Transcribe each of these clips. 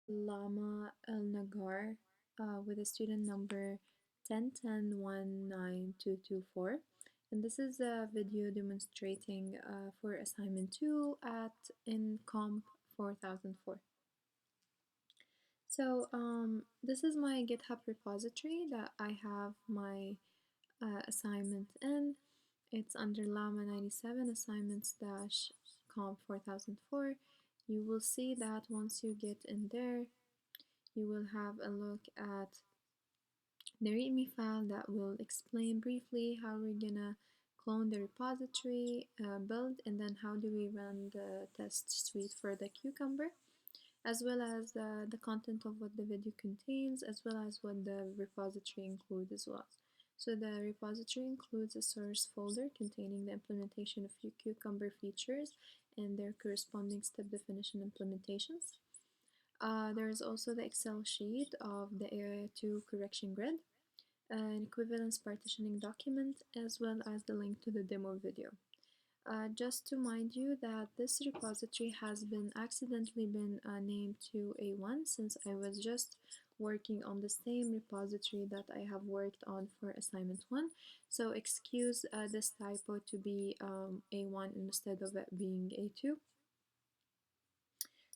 Lama El Nagar with a student number 1010192224. And this is a video demonstrating for assignment 2 at InComp 4004. So this is my GitHub repository that I have my assignment in. It's under Llama 97 assignments dash comp 4004. You will see that once you get in there, you will have a look at the README file that will explain briefly how we're gonna clone the repository, build, and then how do we run the test suite for the Cucumber, as well as the content of what the video contains, as well as what the repository includes as well. So the repository includes a source folder containing the implementation of Cucumber features and their corresponding step definition implementations. There is also the Excel sheet of the AI2 correction grid, an equivalence partitioning document, as well as the link to the demo video. Just to mind you that this repository has been accidentally been named to A1 since I was just working on the same repository that I have worked on for assignment 1. So excuse this typo to be A1 instead of it being A2.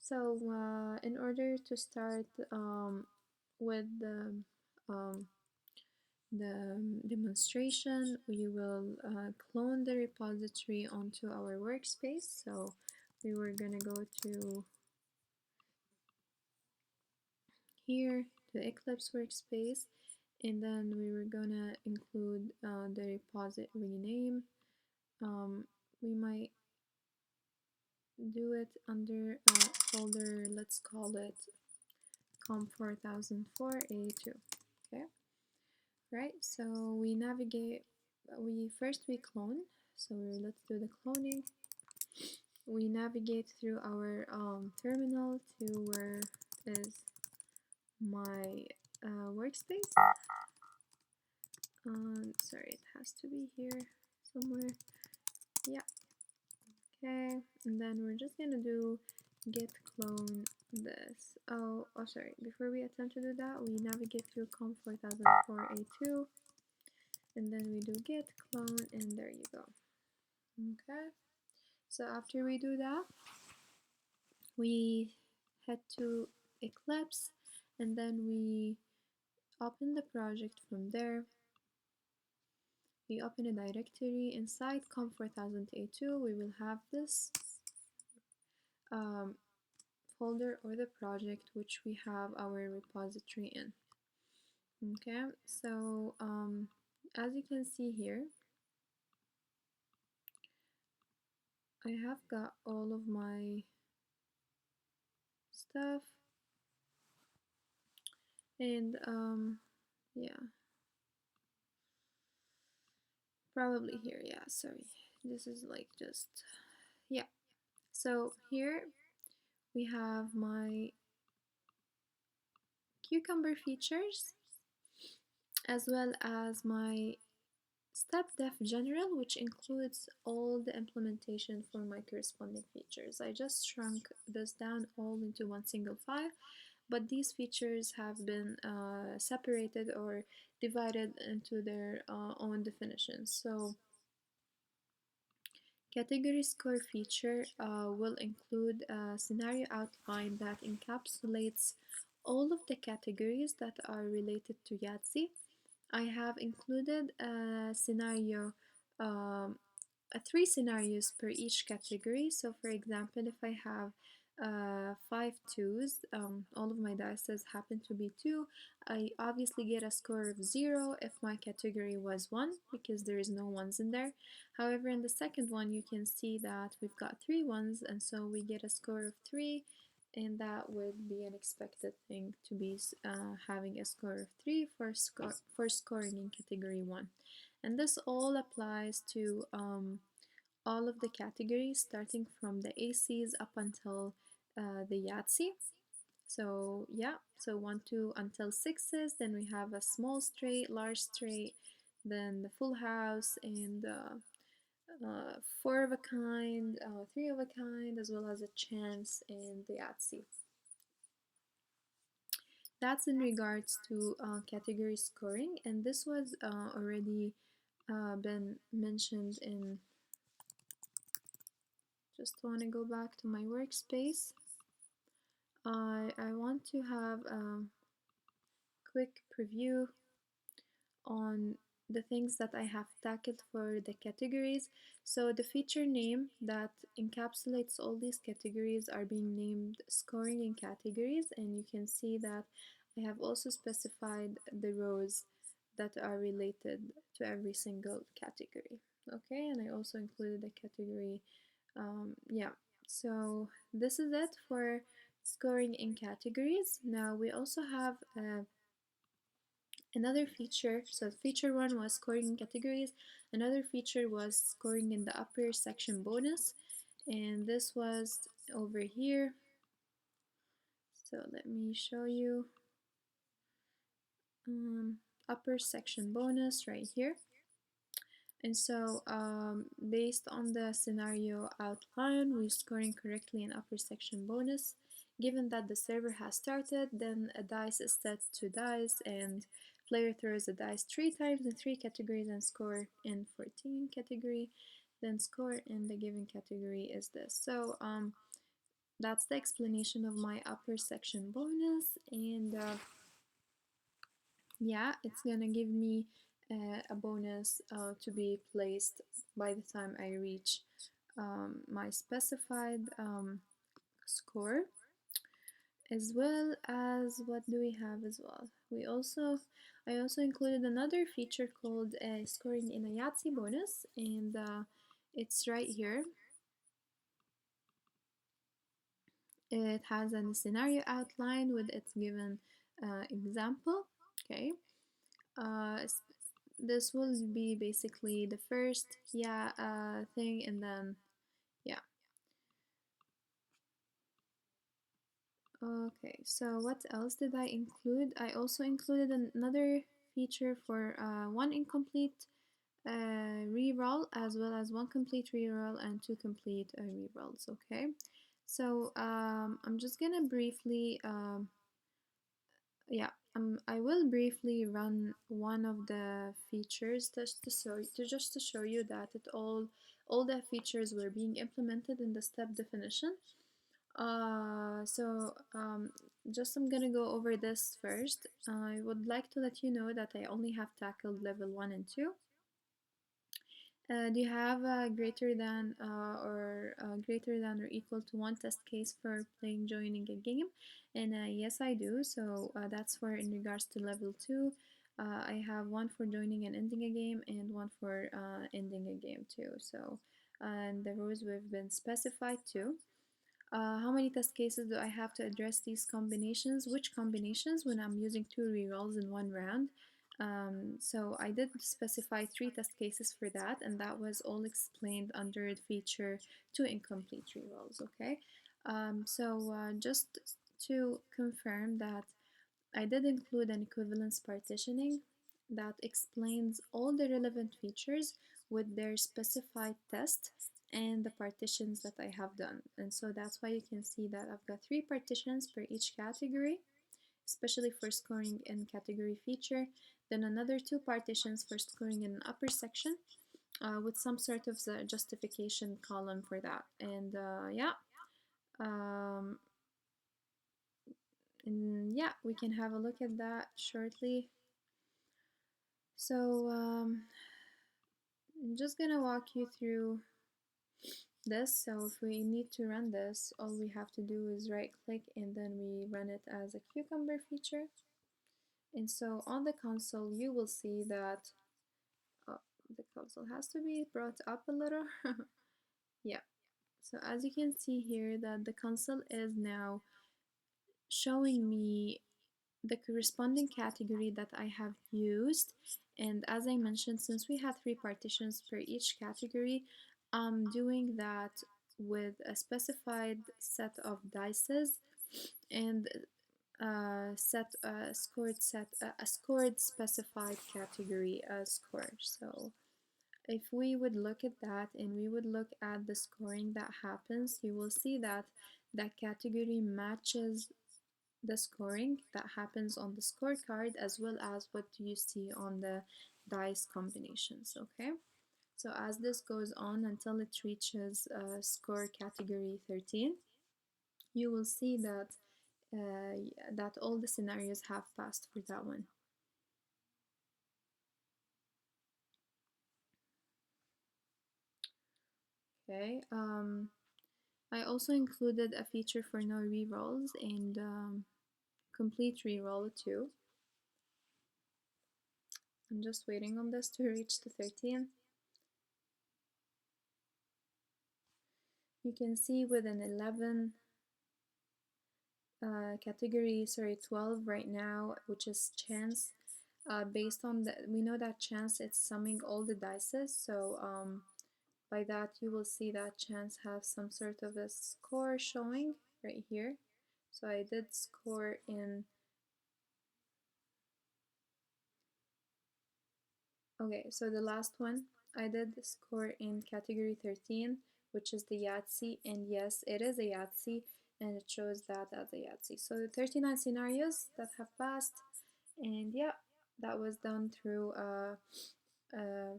So in order to start with the demonstration, we will clone the repository onto our workspace. So we were gonna go to here, to Eclipse workspace, and then we were gonna include the repository name. We might do it under a folder, let's call it comp4004A2. Okay, right, so we navigate, we clone, so let's do the cloning. We navigate through our terminal to where is my workspace. Sorry, it has to be here somewhere. Yeah, okay, and then we're just gonna do git clone this. Sorry, before we attempt to do that, we navigate through comp4004A2, and then we do git clone, and there you go. Okay, so after we do that, we head to Eclipse, and then we open the project from there. We open a directory inside comp4000A2. We will have this folder or the project which we have our repository in. Okay, so as you can see here, I have got all of my stuff, and yeah, probably here. Yeah, sorry, this is like just, yeah. So here we have my Cucumber features, as well as my step def general, which includes all the implementation for my corresponding features. I just shrunk this down all into one single file, but these features have been separated or divided into their own definitions. So category score feature will include a scenario outline that encapsulates all of the categories that are related to Yahtzee. I have included a scenario, three scenarios per each category. So for example, if I have 5 2s, all of my dice happen to be 2, I obviously get a score of 0 if my category was 1, because there is no 1s in there. However, in the second one, you can see that we've got 3 1s, and so we get a score of 3, and that would be an expected thing to be having a score of 3 for scoring in category 1. And this all applies to all of the categories, starting from the ACs up until the Yahtzee. So yeah, so 1 2 until 6s, then we have a small straight, large straight, then the full house, and 4 of a kind, 3 of a kind, as well as a chance and the Yahtzee. that's in regards to category scoring, and this was already been mentioned in. Just want to go back to my workspace. I want to have a quick preview on the things that I have tackled for the categories. So the feature name that encapsulates all these categories are being named scoring in categories, and you can see that I have also specified the rows that are related to every single category. Okay, and I also included the category. Yeah, so this is it for scoring in categories. Now we also have another feature. So feature one was scoring in categories. Another feature was scoring in the upper section bonus, and this was over here. So let me show you. Upper section bonus right here. And so based on the scenario outline, we're scoring correctly in upper section bonus. Given that the server has started, then a dice is set to dice, and player throws a dice 3 times in 3 categories and score in 14 category. Then score in the given category is this. So that's the explanation of my upper section bonus, and yeah, it's gonna give me a bonus to be placed by the time I reach my specified score, as well as what do we have as well. I also included another feature called scoring in a Yahtzee bonus, and it's right here. It has a scenario outline with its given example. Okay. Uh, this will be basically the first thing, and then yeah. Okay, so what else did I include? I also included another feature for one incomplete reroll, as well as one complete reroll and two complete rerolls. Okay, so I'm just gonna briefly yeah, I will briefly run one of the features just to show you that all the features were being implemented in the step definition. So just I'm gonna go over this first. I would like to let you know that I only have tackled level 1 and 2. Do you have greater than or equal to one test case for playing joining a game? And yes, I do. So that's for in regards to level 2. I have one for joining and ending a game, and one for ending a game too. So and the rules we've been specified too. How many test cases do I have to address these combinations? Which combinations when I'm using 2 rerolls in one round? So I did specify 3 test cases for that, and that was all explained under the feature 2 incomplete rerolls, okay? Just to confirm that I did include an equivalence partitioning that explains all the relevant features with their specified test and the partitions that I have done. And so that's why you can see that I've got 3 partitions per each category, especially for scoring in category feature, then another 2 partitions for scoring in an upper section with some sort of justification column for that. And um, and yeah, we can have a look at that shortly. So I'm just gonna walk you through this. So if we need to run this, all we have to do is right click and then we run it as a cucumber feature. And so on the console, you will see that the console has to be brought up a little. Yeah. So as you can see here that the console is now showing me the corresponding category that I have used. And as I mentioned, since we have 3 partitions per each category, I'm doing that with a specified set of dices and a scored specified category score. So if we would look at that and we would look at the scoring that happens, you will see that that category matches the scoring that happens on the scorecard as well as what you see on the dice combinations, okay? So as this goes on until it reaches score category 13, you will see that all the scenarios have passed for that one. Okay, I also included a feature for no rerolls and complete reroll too. I'm just waiting on this to reach the 13. You can see with an 11 category, sorry, 12 right now, which is chance. Based on the, we know that chance it's summing all the dices, so by that you will see that chance have some sort of a score showing right here. So I did score in, okay, so the last one I did score in category 13, which is the Yahtzee, and yes, it is a Yahtzee, and it shows that as a Yahtzee. So the 39 scenarios that have passed, and yeah, that was done through a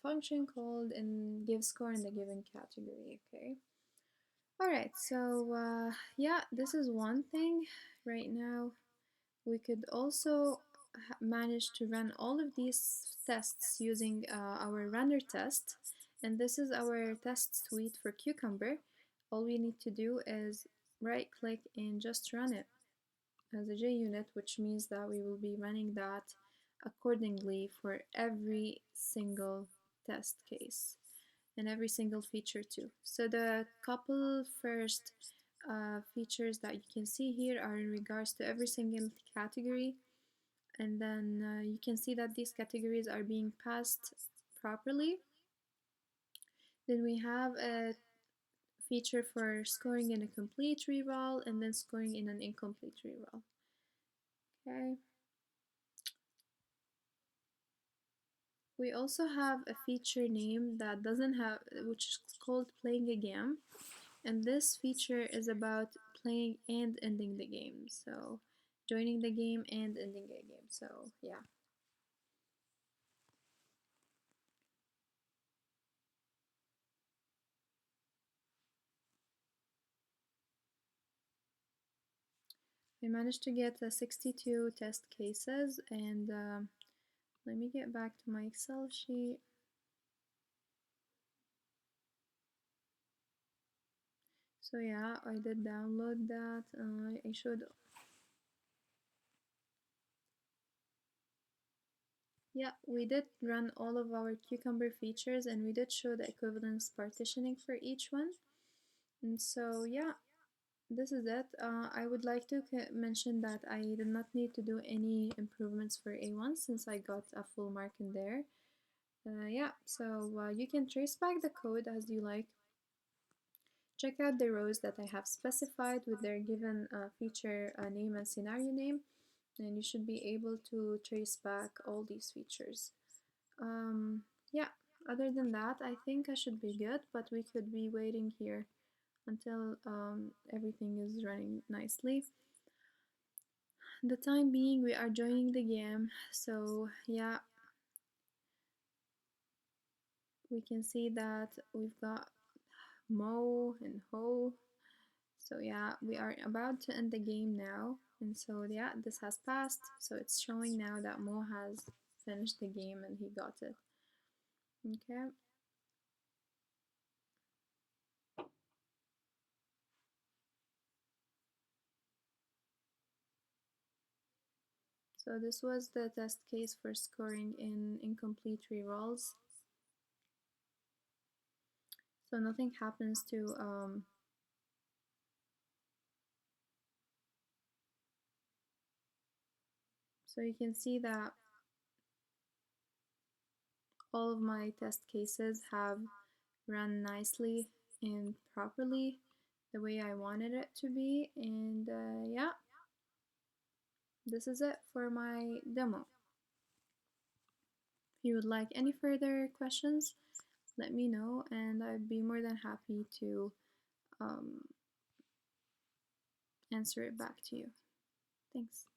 function called in give score in the given category, okay? Alright, so yeah, this is one thing. Right now, we could also manage to run all of these tests using our runner test, and this is our test suite for Cucumber. All we need to do is right click and just run it as a JUnit, which means that we will be running that accordingly for every single test case and every single feature too. So the couple first features that you can see here are in regards to every single category, and then you can see that these categories are being passed properly. Then we have a feature for scoring in a complete reroll and then scoring in an incomplete reroll. Okay. We also have a feature name that doesn't have, which is called playing a game. And this feature is about playing and ending the game. So joining the game and ending a game. So yeah. I managed to get 62 test cases, and let me get back to my Excel sheet. So yeah, I did download that. I should. Yeah, we did run all of our Cucumber features, and we did show the equivalence partitioning for each one. And so yeah, this is it. I would like to mention that I did not need to do any improvements for A1 since I got a full mark in there. Yeah, so you can trace back the code as you like. Check out the rows that I have specified with their given feature name and scenario name, and you should be able to trace back all these features. Yeah, other than that, I think I should be good, but we could be waiting here until everything is running nicely. The time being, we are joining the game, so yeah, we can see that we've got Mo and Ho. So yeah, we are about to end the game now, and so yeah, this has passed, so it's showing now that Mo has finished the game and he got it. Okay. So this was the test case for scoring in incomplete rerolls. So nothing happens to so you can see that all of my test cases have run nicely and properly the way I wanted it to be, and yeah, this is it for my demo. If you would like any further questions, let me know and I'd be more than happy to answer it back to you. Thanks.